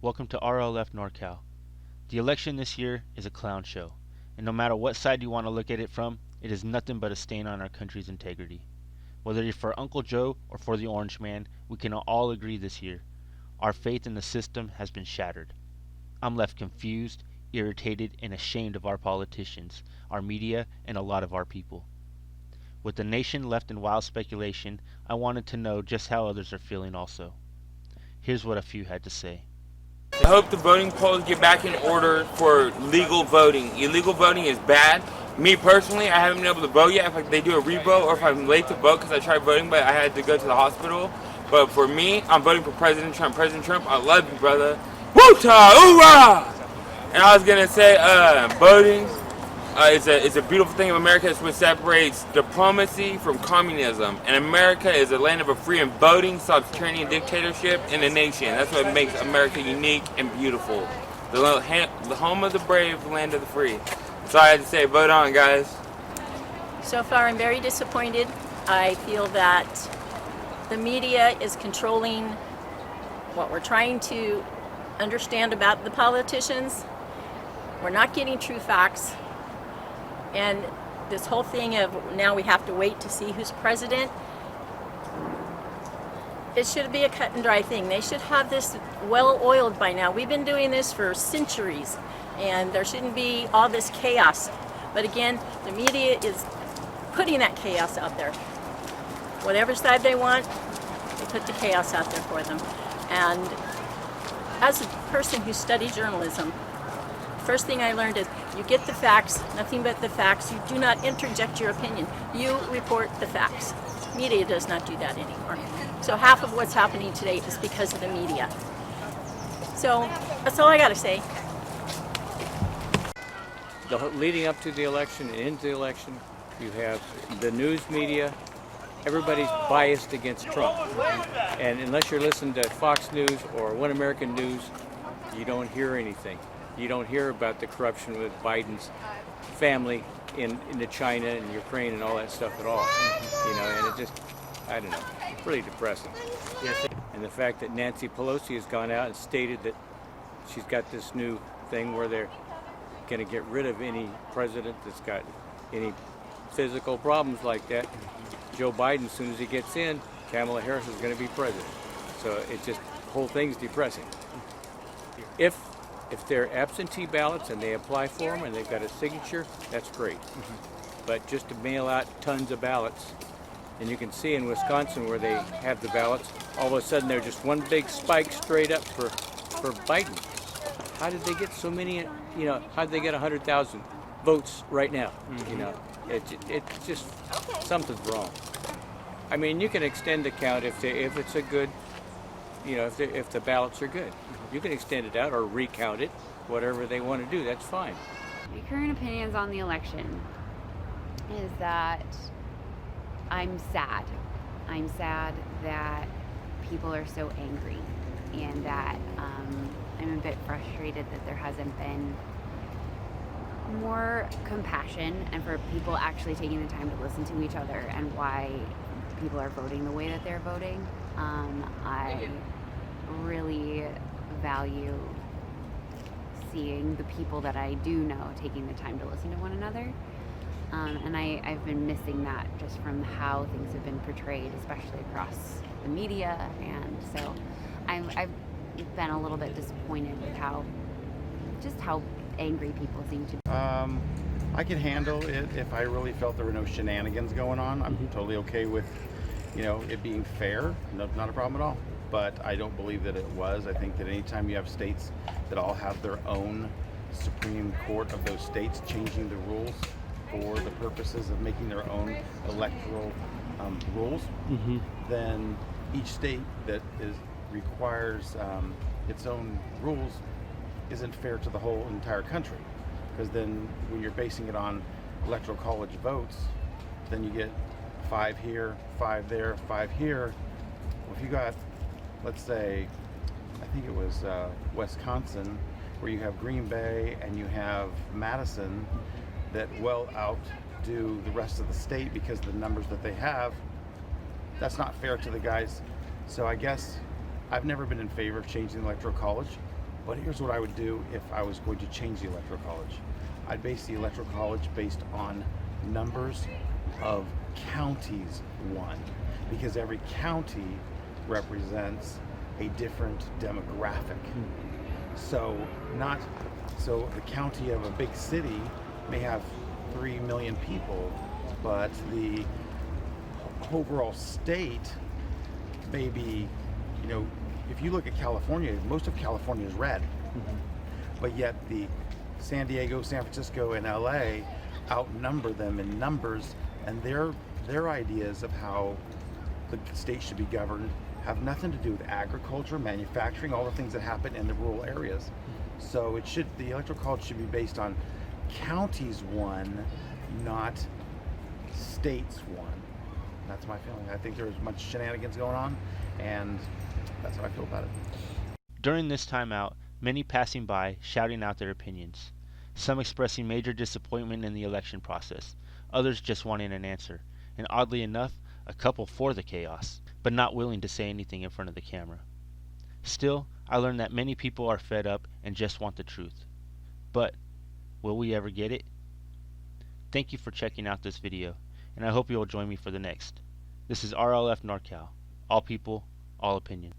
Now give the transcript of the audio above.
Welcome to RLF NorCal. The election this year is a clown show, and no matter what side you want to look at it from, it is nothing but a stain on our country's integrity. Whether you're for Uncle Joe or for the Orange Man, we can all agree this year, our faith in the system has been shattered. I'm left confused, irritated, and ashamed of our politicians, our media, and a lot of our people. With the nation left in wild speculation, I wanted to know just how others are feeling also. Here's what a few had to say. I hope the voting polls get back in order for legal voting. Illegal voting is bad. Me personally, I haven't been able to vote yet. If they do a re-vote or if I'm late to vote because I tried voting but I had to go to the hospital. But for me, I'm voting for President Trump. President Trump, I love you, brother. Woo-ta, hoorah! And I was going to say, voting is a beautiful thing of America. It's what separates diplomacy from communism. And America is a land of a free, and voting stops tyranny and dictatorship in the nation. That's what makes America unique and beautiful. The home of the brave, the land of the free. That's all I had to say. Vote on, guys. So far, I'm very disappointed. I feel that the media is controlling what we're trying to understand about the politicians. We're not getting true facts. And this whole thing of now we have to wait to see who's president, it should be a cut and dry thing. They should have this well oiled by now. We've been doing this for centuries, and there shouldn't be all this chaos. But again, the media is putting that chaos out there. Whatever side they want, they put the chaos out there for them. And as a person who studied journalism, first thing I learned is you get the facts, nothing but the facts. You do not interject your opinion. You report the facts. Media does not do that anymore. So half of what's happening today is because of the media. So that's all I got to say. Leading up to the election and into the election, you have the news media. Everybody's biased against Trump. And unless you're listening to Fox News or One American News, you don't hear anything. You don't hear about the corruption with Biden's family into China and Ukraine and all that stuff at all. You know, and it just, I don't know, really depressing. Yes. And the fact that Nancy Pelosi has gone out and stated that she's got this new thing where they're going to get rid of any president that's got any physical problems like that. Joe Biden, as soon as he gets in, Kamala Harris is going to be president. So it just, the whole thing's depressing. If they're absentee ballots and they apply for them and they've got a signature, that's great. But just to mail out tons of ballots, and you can see in Wisconsin where they have the ballots, all of a sudden they're just one big spike straight up for Biden. How did they get so many, you know, how did they get 100,000 votes right now? You know, it's just, something's wrong. I mean, you can extend the count if it's a good, you know, if the ballots are good. You can extend it out or recount it, whatever they want to do, that's fine. My current opinions on the election is that I'm sad. I'm sad that people are so angry, and that I'm a bit frustrated that there hasn't been more compassion and for people actually taking the time to listen to each other and why people are voting the way that they're voting. I really value seeing the people that I do know taking the time to listen to one another. And I've been missing that just from how things have been portrayed, especially across the media. And so I've been a little bit disappointed with how angry people seem to be. I could handle it if I really felt there were no shenanigans going on. I'm totally okay with, you know, it being fair. Not a problem at all. But I don't believe that it was. I think that anytime you have states that all have their own Supreme Court of those states changing the rules for the purposes of making their own electoral rules, then each state that requires its own rules isn't fair to the whole entire country. Because then when you're basing it on electoral college votes, then you get 5 here, 5 there, 5 here. Well, if you got, let's say, I think it was Wisconsin, where you have Green Bay and you have Madison that well outdo the rest of the state because of the numbers that they have, that's not fair to the guys. So I guess I've never been in favor of changing the electoral college. But here's what I would do if I was going to change the electoral college. I'd base the electoral college based on numbers of counties won, because every county represents a different demographic. So the county of a big city may have 3 million people, but the overall state may be, if you look at California, most of California is red. But yet the San Diego, San Francisco, and LA outnumber them in numbers, and their ideas of how the state should be governed have nothing to do with agriculture, manufacturing, all the things that happen in the rural areas. So the electoral college should be based on counties won, not states won. That's my feeling. I think there's much shenanigans going on, and that's how I feel about it. During this time out, many passing by shouting out their opinions, some expressing major disappointment in the election process, others just wanting an answer, and oddly enough, a couple for the chaos, but not willing to say anything in front of the camera. Still, I learned that many people are fed up and just want the truth. But, will we ever get it? Thank you for checking out this video, and I hope you will join me for the next. This is RLF NorCal. All people, all opinion.